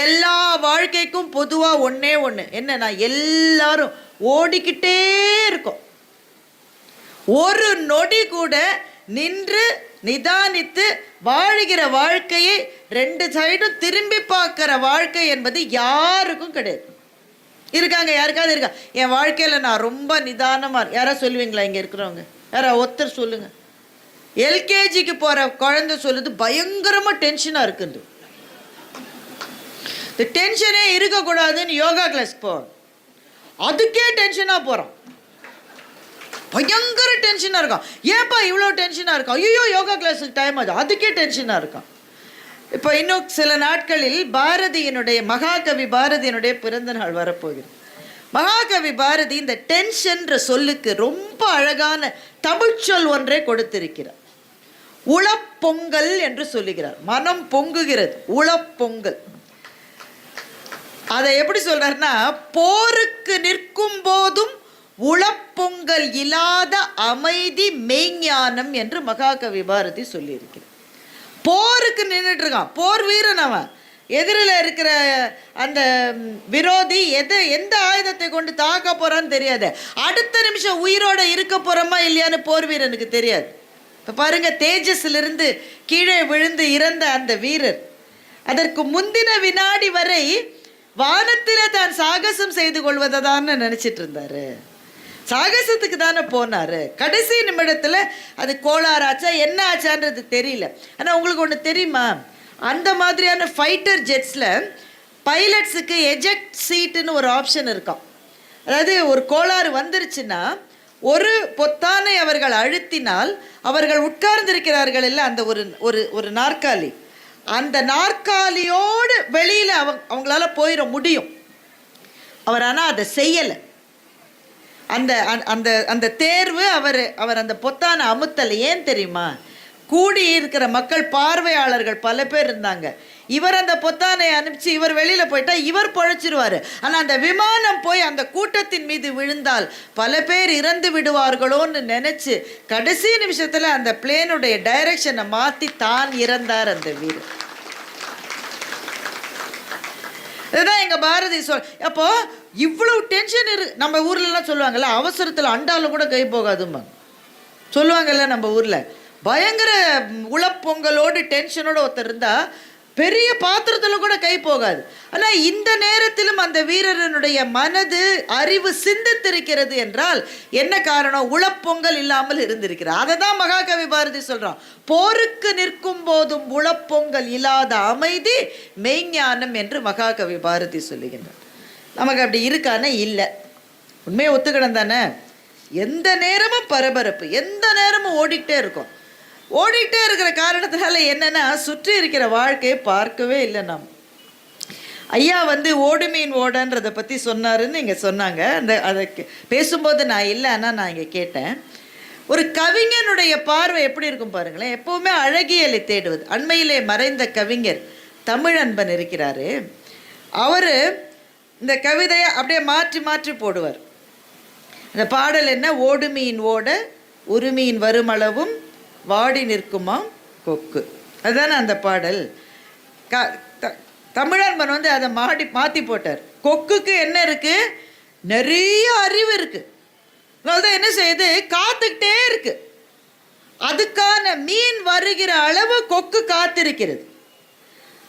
எல்லா வாழ்க்கைக்கும் பொதுவாக ஒன்றே ஒன்று என்னன்னா, எல்லாரும் ஓடிக்கிட்டே இருக்கோம். ஒரு நொடி கூட நின்று நிதானித்து வாழுகிற வாழ்க்கையை, ரெண்டு சைடும் திரும்பி பார்க்குற வாழ்க்கை என்பது யாருக்கும் கிடையாது. இருக்காங்க, யாருக்காவது இருக்கா? என் வாழ்க்கையில் நான் ரொம்ப நிதானமாக, யாராவது சொல்லுவீங்களா? இங்கே இருக்கிறவங்க யாராவது ஒருத்தர் சொல்லுங்கள். எல்கேஜிக்கு போகிற குழந்தை சொல்லுது பயங்கரமாக டென்ஷனாக இருக்குது. இந்த டென்ஷனே இருக்கக்கூடாதுன்னு யோகா கிளாஸ் போகிறோம், அதுக்கே டென்ஷனாக போகிறோம். பயங்கர டென்ஷனாக இருக்கான். ஏன்ப்பா இவ்வளோ டென்ஷனாக இருக்கான்? ஐயோ யோகா கிளாஸுக்கு டைம் ஆகுது, அதுக்கே டென்ஷனாக இருக்கான். இப்போ இன்னும் சில நாட்களில் பாரதியினுடைய, மகாகவி பாரதியினுடைய பிறந்த நாள் வரப்போகிறது. மகாகவி பாரதி இந்த டென்ஷன்ற சொல்லுக்கு ரொம்ப அழகான தமிழ்ச்சொல் ஒன்றை கொடுத்திருக்கிறார். உளப்பொங்கல் என்று சொல்லுகிறார். மனம் பொங்குகிறது, உளப்பொங்கல். அதை எப்படி சொல்றாருன்னா, போருக்கு நிற்கும் போதும் உளப்பொங்கல் இல்லாத அமைதி மெய்ஞானம் என்று மகாகவி பாரதி சொல்லியிருக்கிறார். போருக்கு நின்றுட்டு இருக்கான், போர் வீரன் அவன். எதிரில் இருக்கிற அந்த விரோதி எந்த ஆயுதத்தை கொண்டு தாக்க போறான்னு தெரியாது. அடுத்த நிமிஷம் உயிரோட இருக்க போறோமா இல்லையான்னு போர் வீரனுக்கு தெரியாது. இப்போ பாருங்க, தேஜஸிலிருந்து கீழே விழுந்து இறந்த அந்த வீரர் அதற்கு முந்தின வினாடி வரை வானத்தில் தான் சாகசம் செய்து கொள்வதை தானே நினச்சிட்டு இருந்தாரு. சாகசத்துக்கு தானே போனார். கடைசி நிமிடத்தில் அது கோளாறாச்சா என்ன ஆச்சான்றது தெரியல. ஆனால் உங்களுக்கு ஒன்று தெரியுமா, அந்த மாதிரியான ஃபைட்டர் ஜெட்ஸில் பைலட்ஸுக்கு எஜெக்ட் சீட்டுன்னு ஒரு ஆப்ஷன் இருக்கும். அதாவது ஒரு கோளாறு வந்துருச்சுன்னா ஒரு பொத்தானை அவர்கள் அழுத்தினால் அவர்கள் உட்கார்ந்திருக்கிறார்கள் இல்லை, அந்த ஒரு நாற்காலி, அந்த நாற்காலியோடு வெளியில் அவங்களால போயிட முடியும். அவர் ஆனால் அதை செய்யலை. அந்த அந்த அந்த தேர்வு அவர் அந்த பொத்தானை அமுத்தலை. ஏன் தெரியுமா? கூடி இருக்கிற மக்கள், பார்வையாளர்கள் பல பேர் இருந்தாங்க. இவர் அந்த பொத்தானை அனுப்பிச்சு இவர் வெளியில் போயிட்டா இவர் பழைச்சிருவார். ஆனால் அந்த விமானம் போய் அந்த கூட்டத்தின் மீது விழுந்தால் பல பேர் இறந்து விடுவார்களோன்னு நினச்சி கடைசி நிமிஷத்தில் அந்த பிளேனுடைய டைரக்ஷனை மாற்றி தான் இறந்தார் அந்த வீரர். இதுதான் எங்கள் பாரதி அப்போ இவ்வளோ டென்ஷன் நம்ம ஊர்லலாம் சொல்லுவாங்கல்ல, அவசரத்தில் அண்டாலும் கூட கை போகாதும்மா சொல்லுவாங்கல்ல. நம்ம ஊரில் பயங்கர உளப்பொங்கலோடு டென்ஷனோடு ஒருத்தர் இருந்தால் பெரிய பாத்திரத்தில் கூட கை போகாது. ஆனால் இந்த நேரத்திலும் அந்த வீரரனுடைய மனது அறிவு சிந்தித்திருக்கிறது என்றால் என்ன காரணம்? உளப்பொங்கல் இல்லாமல் இருந்திருக்கிறார். அதை தான் மகாகவி பாரதி சொல்கிறான். போருக்கு நிற்கும் போதும் உளப்பொங்கல் இல்லாத அமைதி மெய்ஞானம் என்று மகாகவி பாரதி சொல்லுகின்றார். நமக்கு அப்படி இருக்கானே? இல்லை. உண்மையை ஒத்துக்கிடம் தானே? எந்த நேரமும் பரபரப்பு, எந்த நேரமும் ஓடிக்கிட்டே இருக்கும். ஓடிக்கிட்டே இருக்கிற காரணத்தினால என்னென்னா, சுற்றி இருக்கிற வாழ்க்கையை பார்க்கவே இல்லை. நாம் ஐயா ஓடு மீன் ஓடன்றதை பற்றி சொன்னாருன்னு இங்கே சொன்னாங்க. அதை பேசும்போது நான் இல்லை, ஆனால் நான் இங்கே கேட்டேன். ஒரு கவிஞனுடைய பார்வை எப்படி இருக்கும் பாருங்களேன். எப்போவுமே அழகியலை தேடுவது. அண்மையிலே மறைந்த கவிஞர் தமிழன்பன் இருக்கிறாரு. அவர் இந்த கவிதையை அப்படியே மாற்றி மாற்றி போடுவார். இந்த பாடல் என்ன? ஓடு மீன் ஓட ஒரு மீன் வருமளவும் வாடி நிற்குமாம் கொக்கு. அதுதானே அந்த பாடல். தமிழன்பன் அதை மாற்றி போட்டார். கொக்குக்கு என்ன இருக்குது? நிறைய அறிவு இருக்குது. அதான் என்ன செய்யுது? காத்துக்கிட்டே இருக்கு. அதுக்கான மீன் வருகிற அளவு கொக்கு காத்திருக்கிறது.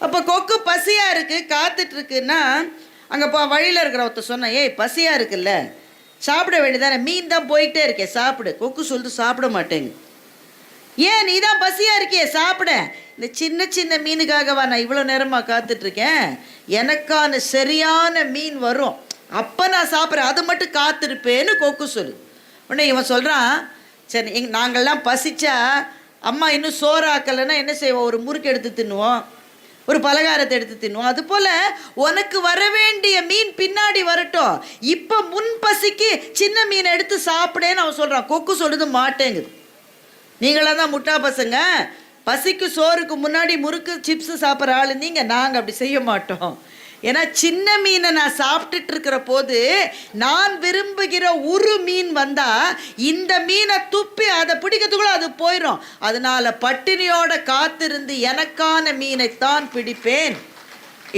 அப்போ கொக்கு பசியாக இருக்குது, காத்துட்டு இருக்குன்னா அங்கே வழியில் இருக்கிற ஒருத்தர் சொன்ன, ஏய் பசியாக இருக்குல்ல, சாப்பிட வேண்டியதானே, மீன் தான் போயிட்டே இருக்கே, சாப்பிடு. கொக்கு சொல்லிட்டு சாப்பிட மாட்டேங்க. ஏன்? நீ தான் பசியாக இருக்கியே, சாப்பிட. இந்த சின்ன சின்ன மீனுக்காகவா நான் இவ்வளோ நேரமாக காத்துட்ருக்கேன்? எனக்கான சரியான மீன் வரும், அப்போ நான் சாப்பிட்றேன், அது மட்டும் காத்திருப்பேன்னு கொக்கு சொல்லு. உடனே இவன் சொல்கிறான், சரி நாங்கள்லாம் பசிச்சா அம்மா இன்னும் சோறாக்கலைன்னா என்ன செய்வோம்? ஒரு முறுக்கு எடுத்து தின்னுவோம், ஒரு பலகாரத்தை எடுத்து தின்னுவோம். அதுபோல் உனக்கு வர வேண்டிய மீன் பின்னாடி வரட்டும், இப்போ முன் பசிக்கு சின்ன மீனை எடுத்து சாப்பிடேன்னு அவன் சொல்கிறான். கொக்கு சொல்லுது மாட்டேங்குது. நீங்களாக தான் முட்டா பசங்க, பசிக்கு சோறுக்கு முன்னாடி முறுக்கு சிப்ஸு சாப்பிட்ற ஆள் நீங்கள். நாங்கள் அப்படி செய்ய மாட்டோம். ஏன்னா சின்ன மீனை நான் சாப்பிட்டுட்டு இருக்கிற போது நான் விரும்புகிற ஒரு மீன் வந்தால் இந்த மீனை துப்பி அதை பிடிக்கிறதுக்குள்ள அது போயிடும். அதனால் பட்டினியோட காத்திருந்து எனக்கான மீனைத்தான் பிடிப்பேன்.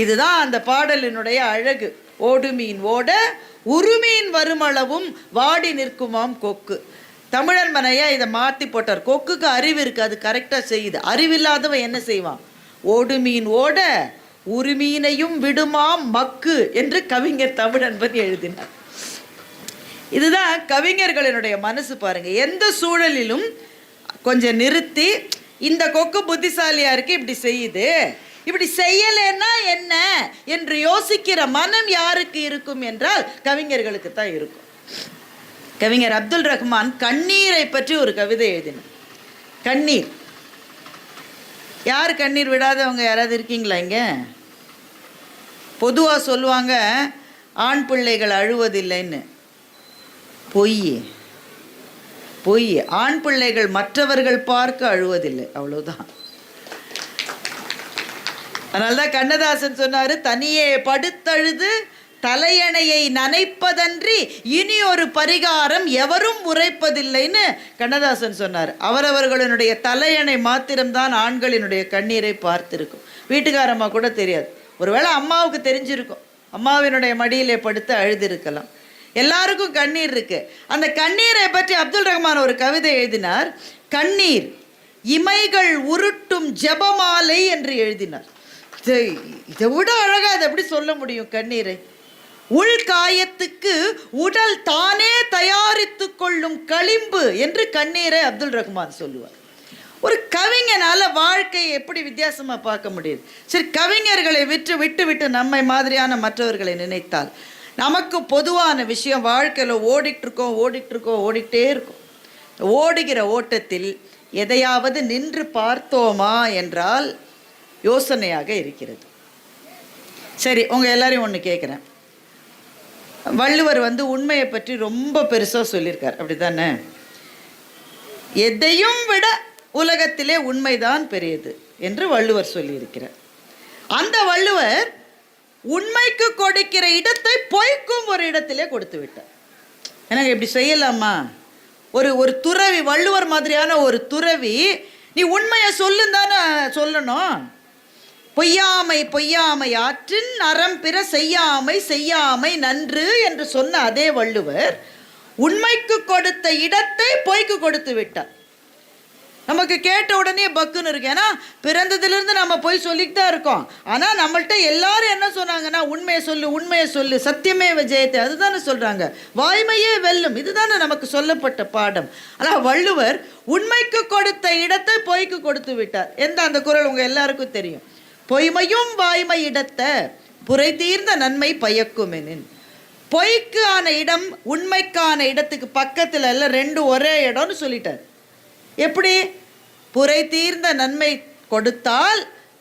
இதுதான் அந்த பாடலினுடைய அழகு. ஓடு மீன் ஓட உருமீன் வருமளவும் வாடி நிற்குமாம் கொக்கு. தமிழன் மனையா இதை மாற்றி போட்டார். கொக்குக்கு அறிவு இருக்குது, அது கரெக்டாக செய்யுது. அறிவில்லாதவன் என்ன செய்வான்? ஓடு மீன் ஓட உருமீனையும் விடுமாம் மக்கு என்று கவிஞர் தமிழன்பன் எழுதினார். இதுதான் கவிஞர்களினுடைய மனசு பாருங்க. எந்த சூழலிலும் கொஞ்சம் நிறுத்தி, இந்த கொக்கு புத்திசாலியா இருக்கு, இப்படி செய்யுது, இப்படி செய்யலைன்னா என்ன என்று யோசிக்கிற மனம் யாருக்கு இருக்கும் என்றால் கவிஞர்களுக்கு தான் இருக்கும். கவிஞர் அப்துல் ரஹ்மான் கண்ணீரை பற்றி ஒரு கவிதை எழுதினார். கண்ணீர், யார் கண்ணீர் விடாதவங்க யாராவது இருக்கீங்களா இங்கே? பொதுவாக சொல்லுவாங்க ஆண் பிள்ளைகள் அழுவதில்லைன்னு. பொய். ஆண் பிள்ளைகள் மற்றவர்கள் பார்க்க அழுவதில்லை, அவ்வளவுதான். அதனால்தான் கண்ணதாசன் சொன்னாரு, தனியே படுத்தழுது தலையணையை நனைப்பதன்றி இனி ஒரு பரிகாரம் எவரும் உரைப்பதில்லைன்னு கண்ணதாசன் சொன்னார். அவரவர்களுடைய தலையணை மாத்திரம்தான் ஆண்களினுடைய கண்ணீரை பார்த்திருக்கும். வீட்டுக்காரம்மா கூட தெரியாது. ஒருவேளை அம்மாவுக்கு தெரிஞ்சிருக்கும், அம்மாவினுடைய மடியிலே படுத்து அழுதிருக்கலாம். எல்லாருக்கும் கண்ணீர் இருக்கு. அந்த கண்ணீரை பற்றி அப்துல் ரஹ்மான் ஒரு கவிதை எழுதினார். கண்ணீர் இமைகள் உருட்டும் ஜெபமாலை என்று எழுதினார். இதை விட அழகா அதை எப்படி சொல்ல முடியும்? கண்ணீரை உள்காயத்துக்கு உடல் தானே தயாரித்து கொள்ளும் களிம்பு என்று கண்ணீரை அப்துல் ரஹ்மான் சொல்லுவார். ஒரு கவிஞனால வாழ்க்கையை எப்படி வித்தியாசமா பார்க்க முடியுது? சரி, கவிஞர்களை விட்டு நம்மை மாதிரியான மற்றவர்களை நினைத்தால் நமக்கு பொதுவான விஷயம், வாழ்க்கையில் ஓடிக்கிட்டே இருக்கும். ஓடுகிற ஓட்டத்தில் எதையாவது நின்று பார்த்தோமா என்றால் யோசனையாக இருக்கிறது. சரி, உங்கள் எல்லாரையும் ஒன்று கேட்குறேன். வள்ளுவர் உண்மையை பற்றி ரொம்ப பெருசாக சொல்லியிருக்கார், அப்படி தானே? எதையும் விட உலகத்திலே உண்மைதான் பெரியது என்று வள்ளுவர் சொல்லியிருக்கிறார். அந்த வள்ளுவர் உண்மைக்கு கொடுக்கிற இடத்தை பொய்க்கும் ஒரு இடத்திலே கொடுத்து விட்டார். எனக்கு இப்படி செய்யலாமா? ஒரு துறவி, வள்ளுவர் மாதிரியான ஒரு துறவி, நீ உண்மையை சொல்லுந்தானே சொல்லணும். பொய்யாமை ஆற்றின் அறம் பிற செய்யாமை நன்று என்று சொன்ன அதே வள்ளுவர் உண்மைக்கு கொடுத்த இடத்தை பொய்க்கு கொடுத்து விட்டார். நமக்கு கேட்ட உடனே பக்குன்னு இருக்கு. ஏன்னா பிறந்ததுலேருந்து நம்ம போய் சொல்லிட்டு தான் இருக்கோம். ஆனால் நம்மள்கிட்ட எல்லாரும் என்ன சொன்னாங்கன்னா, உண்மையை சொல்லு சத்தியமே விஜயத்தை, அதுதானே சொல்கிறாங்க. வாய்மையே வெல்லும், இதுதானே நமக்கு சொல்லப்பட்ட பாடம். ஆனால் வள்ளுவர் உண்மைக்கு கொடுத்த இடத்தை பொய்க்கு கொடுத்து விட்டார். அந்த குறள் உங்கள் எல்லாருக்கும் தெரியும். பொய்மையும் வாய்மை இடத்த புரை தீர்ந்த நன்மை பயக்குமெனின். பொய்க்கு ஆன இடம் உண்மைக்கான இடத்துக்கு பக்கத்தில் எல்லாம் ரெண்டு ஒரே இடம்னு சொல்லிட்டார். எப்படி? புரை தீர்ந்த நன்மை கொடுத்தால்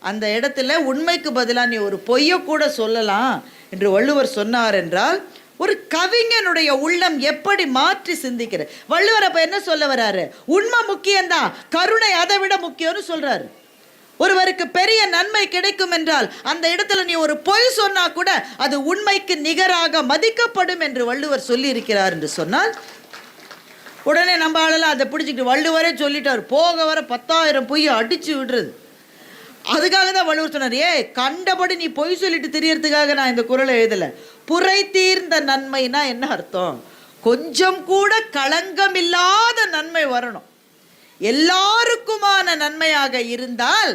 அந்த இடத்துல உண்மைக்கு பதிலாக நீ ஒரு பொய்யை கூட சொல்லலாம் என்று வள்ளுவர் சொன்னார் என்றால், ஒரு கவிஞனுடைய உள்ளம் எப்படி மாற்றி சிந்திக்கிற. வள்ளுவர் அப்ப என்ன சொல்ல வர்றாரு? உண்மை முக்கியம்தான், கருணை அதை விட முக்கியம்னு சொல்றாரு. ஒருவருக்கு பெரிய நன்மை கிடைக்கும் என்றால் அந்த இடத்துல நீ ஒரு பொய் சொன்னா கூட அது உண்மைக்கு நிகராக மதிக்கப்படும் என்று வள்ளுவர் சொல்லி இருக்கிறார் என்று சொன்னால், உடனே நம்ம ஆளெல்லாம் அதை பிடிச்சிக்கிட்டு வள்ளுவரே சொல்லிட்டார், போக வர 10,000 பொய் அடிச்சு விடுறது. அதுக்காக தான் வள்ளுவர் சொன்னார், கண்டபடி நீ பொய் சொல்லிட்டு தெரியறதுக்காக நான் இந்த குறளை எழுதலை. புரை தீர்ந்த நன்மைனா என்ன அர்த்தம்? கொஞ்சம் கூட களங்கம் இல்லாத நன்மை வரணும், எல்லாருக்குமான நன்மையாக இருந்தால்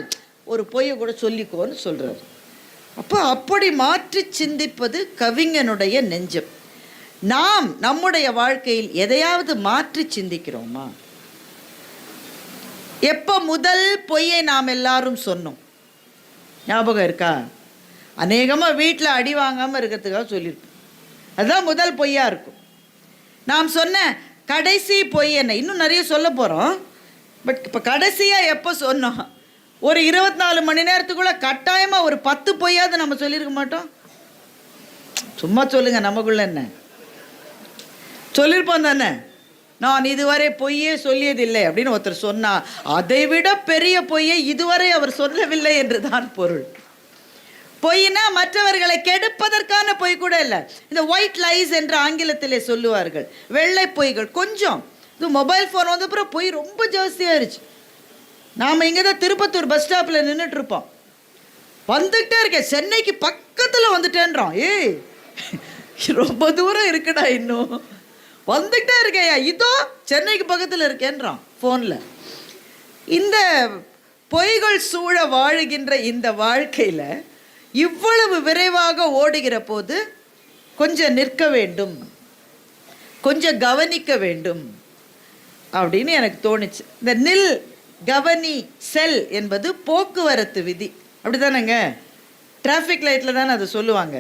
ஒரு பொய்யை கூட சொல்லிக்கோன்னு சொல்றாரு. அப்போ அப்படி மாற்றி சிந்திப்பது கவிஞனுடைய நெஞ்சம். நாம் நம்முடைய வாழ்க்கையில் எதையாவது மாற்றி சிந்திக்கிறோமா? எப்போ முதல் பொய்யை நாம் எல்லாரும் சொன்னோம்? ஞாபகம் இருக்கா? அநேகமாக வீட்டில் அடி வாங்காமல் இருக்கிறதுக்காக சொல்லியிருப்போம். அதுதான் முதல் பொய்யா இருக்கும். நாம் சொன்ன கடைசி பொய் என்ன? இன்னும் நிறைய சொல்ல போகிறோம். பட் இப்போ கடைசியாக எப்போ சொன்னோம்? ஒரு 24 மணி நேரத்துக்குள்ளே கட்டாயமாக ஒரு 10 பொய்யாவது நம்ம சொல்லியிருக்க மாட்டோம்? சும்மா சொல்லுங்க, நமக்குள்ள என்ன சொல்லியிருப்போம் தானே. நான் இதுவரை பொய்யே சொல்லியதில்லை அப்படின்னு ஒருத்தர் சொன்னா, அதை விட பெரிய பொய்யை இதுவரை அவர் சொல்லவில்லை என்று தான் பொருள். பொய்னா மற்றவர்களை கெடுப்பதற்கான பொய் கூட இல்லை. இந்த ஒயிட் லைஸ் என்று ஆங்கிலத்திலே சொல்லுவார்கள், வெள்ளை பொய்கள். கொஞ்சம் இது மொபைல் ஃபோன் வந்த அப்புறம் பொய் ரொம்ப ஜாஸ்தியாகிருச்சு. நாம் இங்கே தான் திருப்பத்தூர் பஸ் ஸ்டாப்பில் நின்றுட்டுருப்போம். வந்துக்கிட்டே இருக்கேன், சென்னைக்கு பக்கத்தில் வந்துட்டேன்றான். ஏய் ரொம்ப தூரம் இருக்குடா, இன்னும் வந்துக்கிட்டே இருக்கேயா, இதோ சென்னைக்கு பக்கத்தில் இருக்கேன்றான் ஃபோனில். இந்த பொய்கள் சூழ வாழுகின்ற இந்த வாழ்க்கையில் இவ்வளவு விரைவாக ஓடுகிற போது கொஞ்சம் நிற்க வேண்டும், கொஞ்சம் கவனிக்க வேண்டும் அப்படின்னு எனக்கு தோணுச்சு. இந்த நில், கவனி, செல் என்பது போக்குவரத்து விதி, அப்படி தானேங்க? டிராஃபிக் லைட்டில் தானே அதை சொல்லுவாங்க.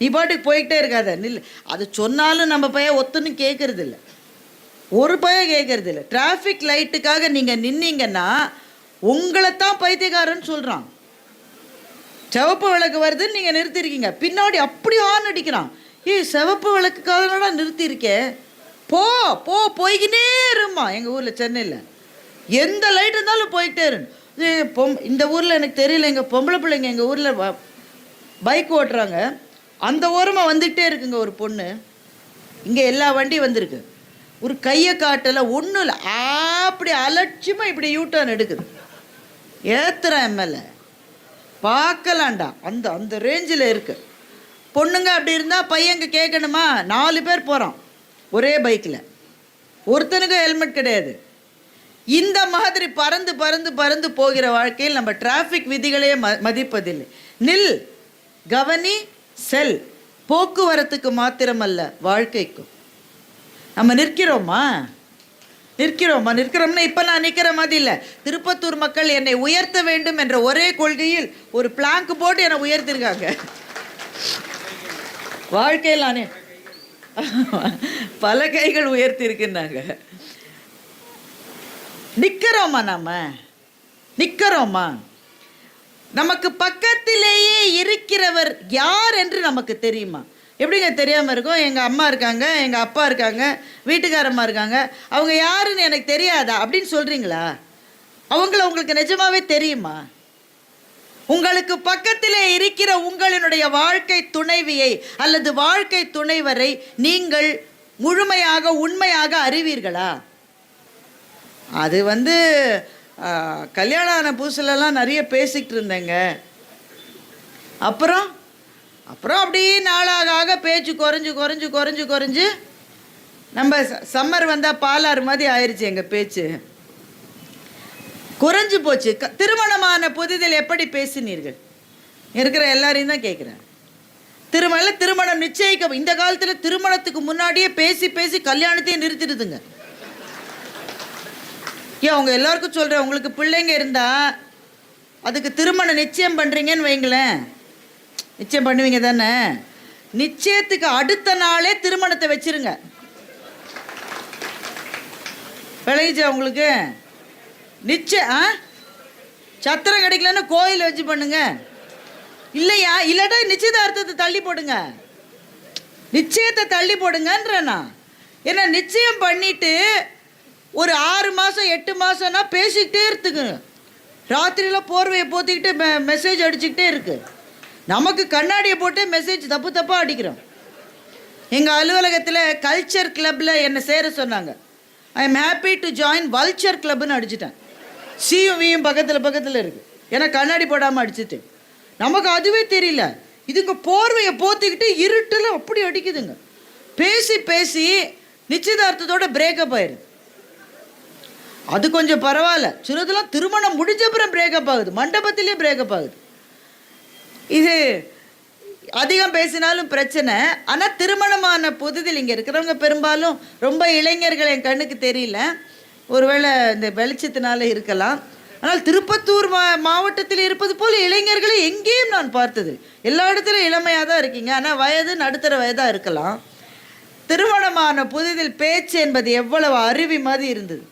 நீ பாட்டுக்கு போய்கிட்டே இருக்காத, நில். அது சொன்னாலும் நம்ம பையன் ஒத்துன்னு கேட்கறது இல்லை, ஒரு பையன் கேட்கறது இல்லை. டிராஃபிக் லைட்டுக்காக நீங்கள் நின்னீங்கன்னா உங்களைத்தான் பைத்தியக்காரன்னு சொல்கிறான். சிவப்பு விளக்கு வருதுன்னு நீங்கள் நிறுத்திருக்கீங்க, பின்னாடி அப்படி ஹார்ன் அடிக்கிறான். ஏய் சிவப்பு விளக்குக்காக நிறுத்தியிருக்கேன், போ போ போய்கினே இருமா. எங்கள் ஊரில் சென்னையில் எந்த லைட் இருந்தாலும் போய்கிட்டே இரு. இந்த ஊரில் எனக்கு தெரியல, எங்கள் பொம்பளை பிள்ளைங்க எங்கள் ஊரில் பைக் ஓட்டுறாங்க, அந்த ஓரமாக வந்துக்கிட்டே இருக்குங்க ஒரு பொண்ணு. இங்கே எல்லா வண்டியும் வந்திருக்கு, ஒரு கையை காட்டலை, ஒன்றும் இல்லை, அப்படி அலட்சியமாக இப்படி யூட்டர்ன் எடுக்குது. ஏத்துறேன் எம்எல்ஏ பார்க்கலாண்டா, அந்த அந்த ரேஞ்சில் இருக்குது. பொண்ணுங்க அப்படி இருந்தால் பையங்க கேட்கணுமா? 4 பேர் போகிறான் ஒரே பைக்கில், ஒருத்தனுக்கு ஹெல்மெட் கிடையாது. இந்த மாதிரி பறந்து பறந்து பறந்து போகிற வாழ்க்கையில் நம்ம டிராஃபிக் விதிகளையே மதிப்பதில்லை. நில், கவனி, செல். போக்குவரத்துக்கு மாத்திரமல்ல, வாழ்க்கைக்கும். நம்ம நிற்கிறோமா? நிற்கிறோம்னா இப்போ நான் நிற்கிற மாதிரி இல்லை. திருப்பத்தூர் மக்கள் என்னை உயர்த்த வேண்டும் என்ற ஒரே கொள்கையில் ஒரு பிளாங்க் போட்டு என்னை உயர்த்திருக்காங்க. வாழ்க்கையில் நானே பல கைகள் உயர்த்திருக்குன்னாங்க. நிற்கிறோமா? நிற்கிறோமா? நமக்கு பக்கத்திலேயே இருக்கிறவர் யார் என்று நமக்கு தெரியுமா? எப்படிங்க தெரியாமல் இருக்கும்? எங்கள் அம்மா இருக்காங்க, எங்கள் அப்பா இருக்காங்க, வீட்டுக்காரம்மா இருக்காங்க, அவங்க யாருன்னு எனக்கு தெரியாதா அப்படின்னு சொல்கிறீங்களா? அவங்கள உங்களுக்கு நிஜமாவே தெரியுமா? உங்களுக்கு பக்கத்திலே இருக்கிற உங்களினுடைய வாழ்க்கை துணைவியை அல்லது வாழ்க்கை துணைவரை நீங்கள் முழுமையாக உண்மையாக அறிவீர்களா? அது கல்யாணம் ஆன புதுசுலலாம் நிறைய பேசிக்கிட்டு இருந்தேங்க. அப்புறம் அப்படியே நாளாக பேச்சு குறைஞ்சு குறைஞ்சு குறைஞ்சு குறைஞ்சு நம்ம சம்மர் வந்தால் பாலாறு மாதிரி ஆயிடுச்சு. எங்கள் பேச்சு குறைஞ்சு போச்சு. திருமணமான புதிதில் எப்படி பேசினீர்கள்? இருக்கிற எல்லாரையும் தான் கேட்குறேன். திருமணம் நிச்சயிக்க இந்த காலத்தில் திருமணத்துக்கு முன்னாடியே பேசி பேசி கல்யாணத்தையும் நிறுத்திடுதுங்க. ஏன் அவங்க எல்லாருக்கும் சொல்கிறேன், உங்களுக்கு பிள்ளைங்க இருந்தால் அதுக்கு திருமணம் நிச்சயம் பண்ணுறீங்கன்னு வைங்களேன், நிச்சயம் பண்ணுவீங்க தானே? நிச்சயத்துக்கு அடுத்த நாளே திருமணத்தை வச்சிருங்க. விளையிச்சா உங்களுக்கு? நிச்சயம் சத்திரம் கிடைக்கலன்னு கோயில் வச்சு பண்ணுங்க. இல்லையா? இல்லாட்டா நிச்சயதார்த்தத்தை தள்ளி போடுங்க, நிச்சயத்தை தள்ளி போடுங்கன்றேண்ணா. ஏன்னா நிச்சயம் பண்ணிட்டு ஒரு 6 மாதம் 8 மாதம்னா பேசிக்கிட்டே இருக்குங்க. ராத்திரியில் போர்வையை போத்திக்கிட்டு மெசேஜ் அடிச்சுக்கிட்டே இருக்கு. நமக்கு கண்ணாடியை போட்டு மெசேஜ் தப்பாக அடிக்கிறோம். எங்கள் அலுவலகத்தில் கல்ச்சர் கிளப்பில் என்னை சேர சொன்னாங்க. I am happy to join vulture கிளப்னு அடிச்சிட்டேன். சியும் வியும் பக்கத்தில் இருக்குது. ஏன்னா கண்ணாடி போடாமல் அடிச்சுட்டேன். நமக்கு அதுவே தெரியல, இதுங்க போர்வையை போத்திக்கிட்டு இருட்டில் அப்படி அடிக்குதுங்க. பேசி பேசி நிச்சயதார்த்தத்தோட பிரேக்கப் ஆயிடுது. அது கொஞ்சம் பரவாயில்ல. சிலதெல்லாம் திருமணம் முடிஞ்சப்புறம் பிரேக்கப் ஆகுது, மண்டபத்திலே பிரேக்கப் ஆகுது. இது அதிகம் பேசினாலும் பிரச்சனை. ஆனால் திருமணமான புதுதில் இங்கே இருக்கிறவங்க பெரும்பாலும் ரொம்ப இளைஞர்கள் என் கண்ணுக்கு தெரியல, ஒருவேளை இந்த வெளிச்சத்தினால இருக்கலாம். ஆனால் திருப்பத்தூர் மாவட்டத்தில் இருப்பது போல் இளைஞர்களை எங்கேயும் நான் பார்த்தது. எல்லா இடத்துலையும் இளமையாக தான் இருக்கீங்க, ஆனால் வயது நடுத்தர வயதாக இருக்கலாம். திருமணமான புதிதில் பேச்சு என்பது எவ்வளவு அருவி மாதிரி இருந்தது.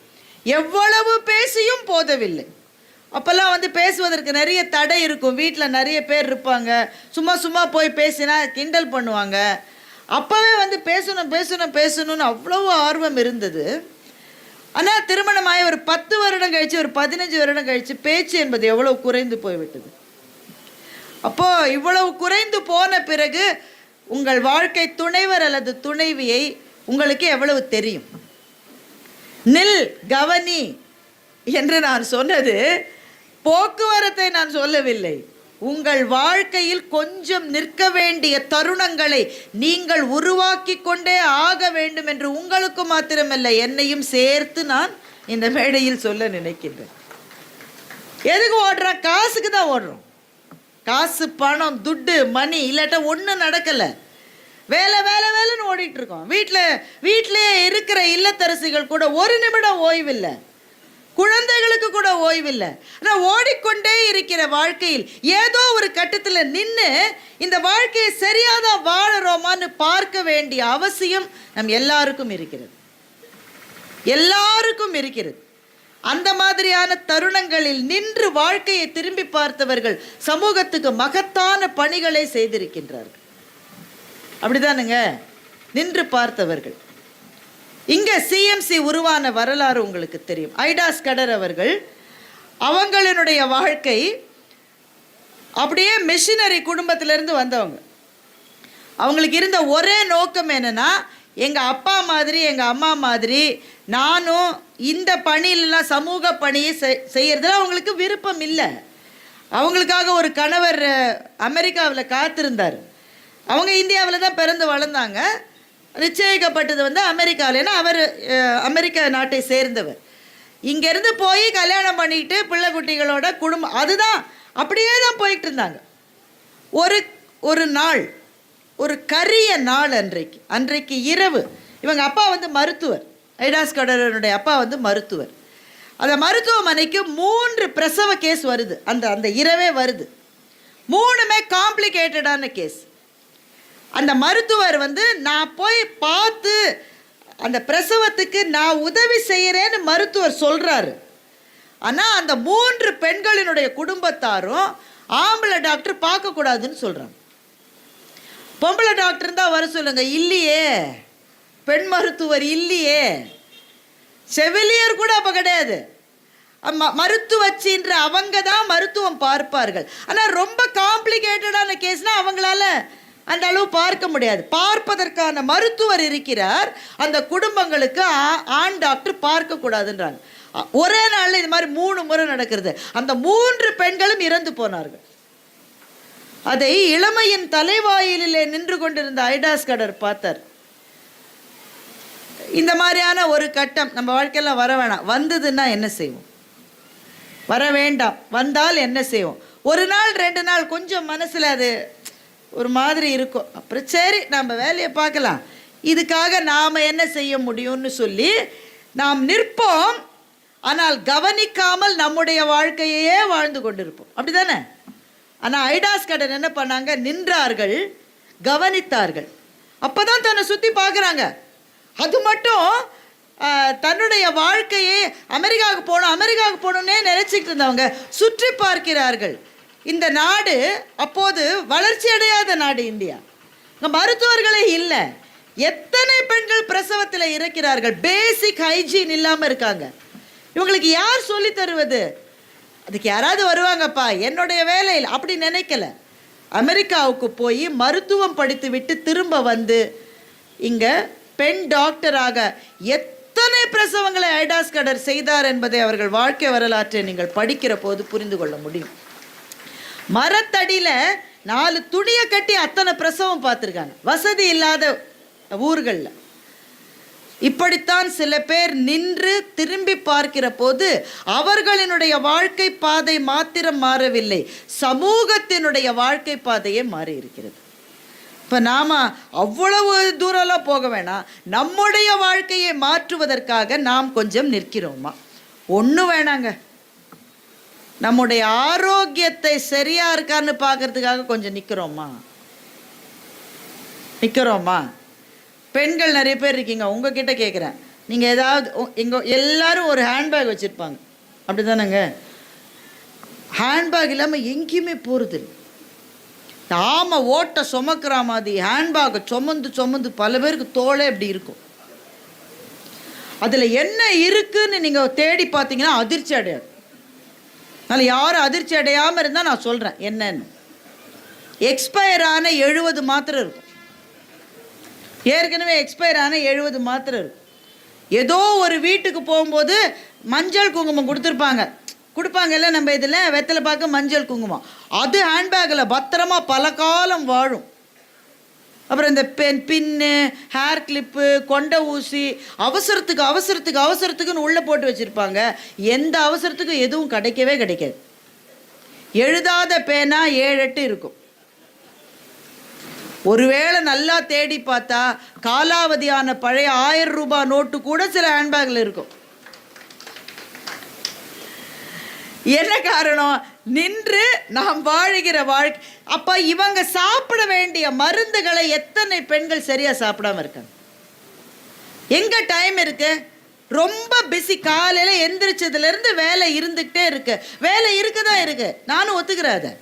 எவ்வளவு பேசியும் போதவில்லை. அப்போல்லாம் பேசுவதற்கு நிறைய தடை இருக்கும். வீட்டில் நிறைய பேர் இருப்பாங்க, சும்மா போய் பேசினா கிண்டல் பண்ணுவாங்க. அப்போவே பேசணும்னு அவ்வளவு ஆர்வம் இருந்தது. ஆனால் திருமணமாகி ஒரு 10 வருடம் கழித்து, ஒரு 15 வருடம் கழித்து பேச்சு என்பது எவ்வளவு குறைந்து போய்விட்டது. அப்போது இவ்வளவு குறைந்து போன பிறகு உங்கள் வாழ்க்கை துணைவர் அல்லது துணைவியை உங்களுக்கு எவ்வளவு தெரியும்? நில், கவனி என்று நான் சொன்னது போக்குவரத்தை நான் சொல்லவில்லை, உங்கள் வாழ்க்கையில் கொஞ்சம் நிற்க வேண்டிய தருணங்களை நீங்கள் உருவாக்கி கொண்டே ஆக வேண்டும் என்று உங்களுக்கு மாத்திரமல்ல, என்னையும் சேர்த்து நான் இந்த மேடையில் சொல்ல நினைக்கின்றேன். எதுக்கு ஓடுறோம்? காசுக்கு தான் ஓடுறோம். காசு, பணம், துட்டு, மணி இல்லாட்டா ஒன்றும் நடக்கலை. வேலை வேலை வேலைன்னு ஓடிட்டு இருக்கோம். வீட்டிலே இருக்கிற இல்லத்தரசிகள் கூட ஒரு நிமிடம் ஓய்வில்லை, குழந்தைகளுக்கு கூட ஓய்வில்லை. ஆனால் ஓடிக்கொண்டே இருக்கிற வாழ்க்கையில் ஏதோ ஒரு கட்டத்தில் நின்று இந்த வாழ்க்கையை சரியாதான் வாழறோமான்னு பார்க்க வேண்டிய அவசியம் நம் எல்லாருக்கும் இருக்கிறது, எல்லாருக்கும் இருக்கிறது. அந்த மாதிரியான தருணங்களில் நின்று வாழ்க்கையை திரும்பி பார்த்தவர்கள் சமூகத்துக்கு மகத்தான பணிகளை செய்திருக்கின்றார்கள். அப்படிதானுங்க, நின்று பார்த்தவர்கள். இங்கே சிஎம்சி உருவான வரலாறு உங்களுக்கு தெரியும். ஐடாஸ் கடர் அவர்கள், அவங்களினுடைய வாழ்க்கை அப்படியே மிஷினரி குடும்பத்திலேருந்து வந்தவங்க. அவங்களுக்கு இருந்த ஒரே நோக்கம் என்னென்னா, எங்கள் அப்பா மாதிரி எங்கள் அம்மா மாதிரி நானும் இந்த பணியிலலாம் சமூக பணியை செய்கிறதுல அவங்களுக்கு விருப்பம் இல்லை. அவங்களுக்காக ஒரு கணவர் அமெரிக்காவில் காத்திருந்தார். அவங்க இந்தியாவில் தான் பிறந்து வளர்ந்தாங்க. நிச்சயிக்கப்பட்டது அமெரிக்காவில். ஏன்னா அவர் அமெரிக்க நாட்டை சேர்ந்தவர். இங்கேருந்து போய் கல்யாணம் பண்ணிக்கிட்டு பிள்ளை குட்டிகளோட குடும்பம், அதுதான் அப்படியே தான் போயிட்டு இருந்தாங்க. ஒரு நாள், ஒரு கரிய நாள் அன்றைக்கு இரவு, இவங்க அப்பா மருத்துவர், ஐடாஸ் கடரனுடைய அப்பா மருத்துவர். அந்த மருத்துவமனைக்கு 3 பிரசவ கேஸ் வருது. அந்த இரவே வருது. 3மே காம்ப்ளிகேட்டடான கேஸ். அந்த மருத்துவர் நான் போய் பார்த்து அந்த பிரசவத்துக்கு நான் உதவி செய்கிறேன்னு மருத்துவர் சொல்கிறாரு. ஆனால் அந்த 3 பெண்களினுடைய குடும்பத்தாரும் ஆம்பளை டாக்டர் பார்க்கக்கூடாதுன்னு சொல்கிறாங்க. பொம்பளை டாக்டர் தான் வர சொல்லுங்க. இல்லையே, பெண் மருத்துவர் இல்லையே, செவிலியர் கூட அப்போ கிடையாது. மருத்துவச்சின்ற அவங்க தான் மருத்துவம் பார்ப்பார்கள். ஆனால் ரொம்ப காம்ப்ளிகேட்டடான கேஸ்னால் அவங்களால அந்த அளவு பார்க்க முடியாது. பார்ப்பதற்கான மருத்துவர் இருக்கிறார். அந்த குடும்பங்களுக்கு ஆண் டாக்டர் பார்க்கக்கூடாதுன்றாங்க. ஒரே நாளில் இது மாதிரி 3 முறை நடக்கிறது. அந்த 3 பெண்களும் இறந்து போனார்கள். அதை இளமையின் தலைவாயிலே நின்று கொண்டிருந்த ஐடாஸ் கடர் பார்த்தார். இந்த மாதிரியான ஒரு கட்டம் நம்ம வாழ்க்கையில் வர வேணாம். வந்ததுன்னா என்ன செய்வோம்? வர வேண்டாம். வந்தால் என்ன செய்வோம்? ஒரு நாள் 2 நாள் கொஞ்சம் மனசில் அது ஒரு மாதிரி இருக்கும். அப்புறம் சரி நம்ம வேலையை பார்க்கலாம், இதுக்காக நாம் என்ன செய்ய முடியும்னு சொல்லி நாம் நிற்போம். ஆனால் கவனிக்காமல் நம்முடைய வாழ்க்கையே வாழ்ந்து கொண்டிருப்போம். அப்படி தானே? ஆனால் ஐடாஸ் கடர் என்ன பண்ணாங்க? நின்றார்கள், கவனித்தார்கள். அப்போ தான் தன்னை சுற்றி பார்க்குறாங்க. அது மட்டும் தன்னுடைய வாழ்க்கையை அமெரிக்காவுக்கு போகணுன்னே நினச்சிக்கிட்டு இருந்தவங்க சுற்றி பார்க்கிறார்கள். இந்த நாடு அப்போது வளர்ச்சி அடையாத நாடு இந்தியா. இங்கே மருத்துவர்களே இல்லை. எத்தனை பெண்கள் பிரசவத்தில் இறக்கிறார்கள். பேசிக் ஹைஜீன் இல்லாமல் இருக்காங்க. இவங்களுக்கு யார் சொல்லி தருவது? அதுக்கு யாராவது வருவாங்கப்பா, என்னுடைய வேலையில் அப்படி நினைக்கல. அமெரிக்காவுக்கு போய் மருத்துவம் படித்து விட்டு திரும்ப இங்கே பெண் டாக்டராக எத்தனை பிரசவங்களை ஐடாஸ் கடர் செய்தார் என்பதை அவர்கள் வாழ்க்கை வரலாற்றை நீங்கள் படிக்கிற போது புரிந்து கொள்ள முடியும். மரத்தடியில் 4 துணியை கட்டி அத்தனை பிரசவம் பார்த்துருக்காங்க, வசதி இல்லாத ஊர்களில். இப்படித்தான் சில பேர் நின்று திரும்பி பார்க்கிற போது அவர்களினுடைய வாழ்க்கை பாதை மாத்திரம் மாறவில்லை, சமூகத்தினுடைய வாழ்க்கை பாதையே மாறி இருக்கிறது. இப்போ நாம் அவ்வளவு தூரம்லாம் போக வேணாம். நம்முடைய வாழ்க்கையை மாற்றுவதற்காக நாம் கொஞ்சம் நிற்கிறோமா? ஒன்றும் வேணாங்க. நம்முடைய ஆரோக்கியத்தை சரியா இருக்கான்னு பார்க்கறதுக்காக கொஞ்சம் நிற்கிறோமா? பெண்கள் நிறைய பேர் இருக்கீங்க, உங்ககிட்ட கேட்குறேன். நீங்கள் ஏதாவது எல்லாரும் ஒரு ஹேண்ட்பேக் வச்சுருப்பாங்க, அப்படி தானேங்க? ஹேண்ட்பேக் இல்லாமல் எங்கேயுமே போகிறது இல்லை. ஆமை ஓட்டை சுமக்கிற மாதிரி ஹேண்ட்பேக்கை சுமந்து பல பேருக்கு தோளே இப்படி இருக்கும். அதில் என்ன இருக்குன்னு நீங்கள் தேடி பார்த்தீங்கன்னா அதிர்ச்சி அடையாது. அதனால் யாரும் அதிர்ச்சி அடையாமல் இருந்தால் நான் சொல்கிறேன் என்னன்னு. எக்ஸ்பயர் ஆன 70 மாத்திரை இருக்கும். ஏற்கனவே எக்ஸ்பயர் ஆன 70 மாத்திரை இருக்கும். ஏதோ ஒரு வீட்டுக்கு போகும்போது மஞ்சள் குங்குமம் கொடுத்துருப்பாங்க. கொடுப்பாங்கல்ல நம்ம இதில் வெத்தலை பாக்கு மஞ்சள் குங்குமம், அது ஹேண்ட்பேக்கில் பத்திரமா பல காலம் வாழும். அப்புறம் இந்த பின்னு, ஹேர் கிளிப்பு, கொண்டை ஊசி, அவசரத்துக்குன்னு உள்ளே போட்டு வச்சுருப்பாங்க. எந்த அவசரத்துக்கும் எதுவும் கிடைக்கவே கிடைக்காது. எழுதாத பேனா 7-8 இருக்கும். ஒருவேளை நல்லா தேடி பார்த்தா காலாவதியான பழைய 1000 ரூபாய் நோட்டு கூட சில ஹேண்ட்பேக்கில் இருக்கும். என்ன காரணம்? நின்று நாம் வாழுகிற வாழ்க்கை. அப்போ இவங்க சாப்பிட வேண்டிய மருந்துகளை எத்தனை பெண்கள் சரியாக சாப்பிடாம இருக்காங்க? எங்கே டைம் இருக்கு? ரொம்ப பிஸி. காலையில் எந்திரிச்சதுலேருந்து வேலை இருந்துக்கிட்டே இருக்கு. வேலை இருக்குதான் இருக்கு, நானும் ஒத்துக்கிறேன். அதை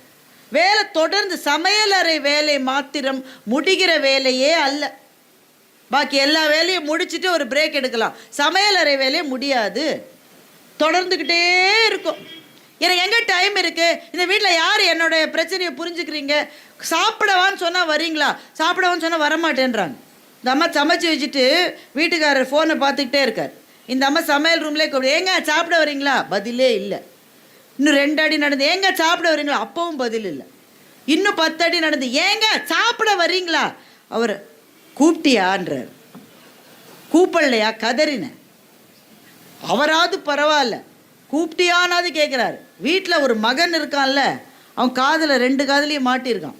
வேலை தொடர்ந்து, சமையலறை வேலை மாத்திரம் முடிகிற வேலையே அல்ல. பாக்கி எல்லா வேலையும் முடிச்சுட்டு ஒரு பிரேக் எடுக்கலாம். சமையலறை வேலையே முடியாது, தொடர்ந்துக்கிட்டே இருக்கும். எனக்கு எங்கே டைம் இருக்குது? இந்த வீட்டில் யார் என்னோடய பிரச்சனையை புரிஞ்சுக்கிறீங்க? சாப்பிடவான்னு சொன்னால் வரீங்களா, சாப்பிடவான்னு சொன்னால் வரமாட்டேன்றாங்க. இந்த அம்மா சமைச்சு வச்சுட்டு வீட்டுக்காரர் ஃபோனை பார்த்துக்கிட்டே இருக்கார். இந்த அம்மா சமையல் ரூம்லேயே கூப்பிடு, ஏங்க சாப்பிட வரீங்களா? பதிலே இல்லை. இன்னும் 2 அடி நடந்து, ஏங்க சாப்பிட வரீங்களா? அப்பவும் பதில் இல்லை. இன்னும் 10 அடி நடந்து, ஏங்க சாப்பிட வரீங்களா? அவர் கூப்பிட்டியான்றார். கூப்பிடலையா? கதறின. அவராவது பரவாயில்ல, கூப்பிட்டியானாவது கேட்குறாரு. வீட்டில் ஒரு மகன் இருக்கான்ல, அவன் காதில் 2 காதுலையும் மாட்டியிருக்கான்.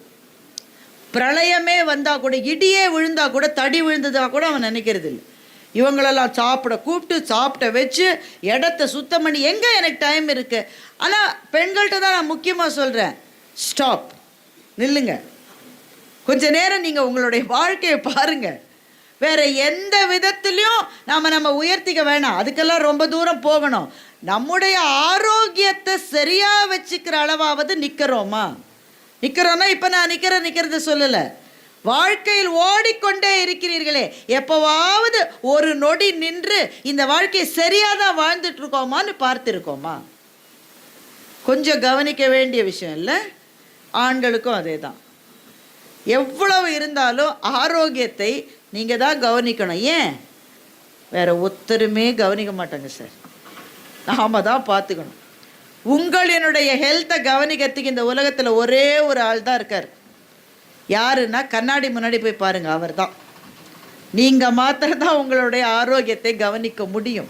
பிரளயமே வந்தால் கூட, இடியே விழுந்தா கூட, தடி விழுந்ததா கூட அவன் நினைக்கிறது இல்லை. இவங்களெல்லாம் சாப்பிட கூப்பிட்டு, சாப்பிட வச்சு, இடத்த சுத்தம் பண்ணி, எங்கே எனக்கு டைம் இருக்குது? ஆனால் பெண்கள்கிட்ட தான் நான் முக்கியமாக சொல்கிறேன், ஸ்டாப், நில்லுங்க. கொஞ்ச நேரம் நீங்கள் உங்களுடைய வாழ்க்கையை பாருங்கள். வேறு எந்த விதத்துலேயும் நம்ம உயர்த்திக்க வேணாம், அதுக்கெல்லாம் ரொம்ப தூரம் போகணும். நம்முடைய ஆரோக்கியத்தை சரியாக வச்சுக்கிற அளவாவது நிற்கிறோமா? நிற்கிறோன்னா இப்போ நான் நிற்கிறத சொல்லலை, வாழ்க்கையில் ஓடிக்கொண்டே இருக்கிறீர்களே, எப்போவாவது ஒரு நொடி நின்று இந்த வாழ்க்கையை சரியாக தான் வாழ்ந்துட்டு இருக்கோமான்னு பார்த்துருக்கோமா? கொஞ்சம் கவனிக்க வேண்டிய விஷயம் இல்லை. ஆண்களுக்கும் அதே தான். எவ்வளவு இருந்தாலும் ஆரோக்கியத்தை நீங்கள் தான் கவனிக்கணும். ஏன் வேறு ஒருத்தருமே கவனிக்க மாட்டாங்க சார், நாம் தான் பார்த்துக்கணும். உங்களுடைய ஹெல்த்தை கவனிக்கிறதுக்கு இந்த உலகத்தில் ஒரே ஒரு ஆள் தான் இருக்கார். யாருன்னா, கண்ணாடி முன்னாடி போய் பாருங்கள், அவர் தான். நீங்கள் மாத்திரம் தான் உங்களுடைய ஆரோக்கியத்தை கவனிக்க முடியும்.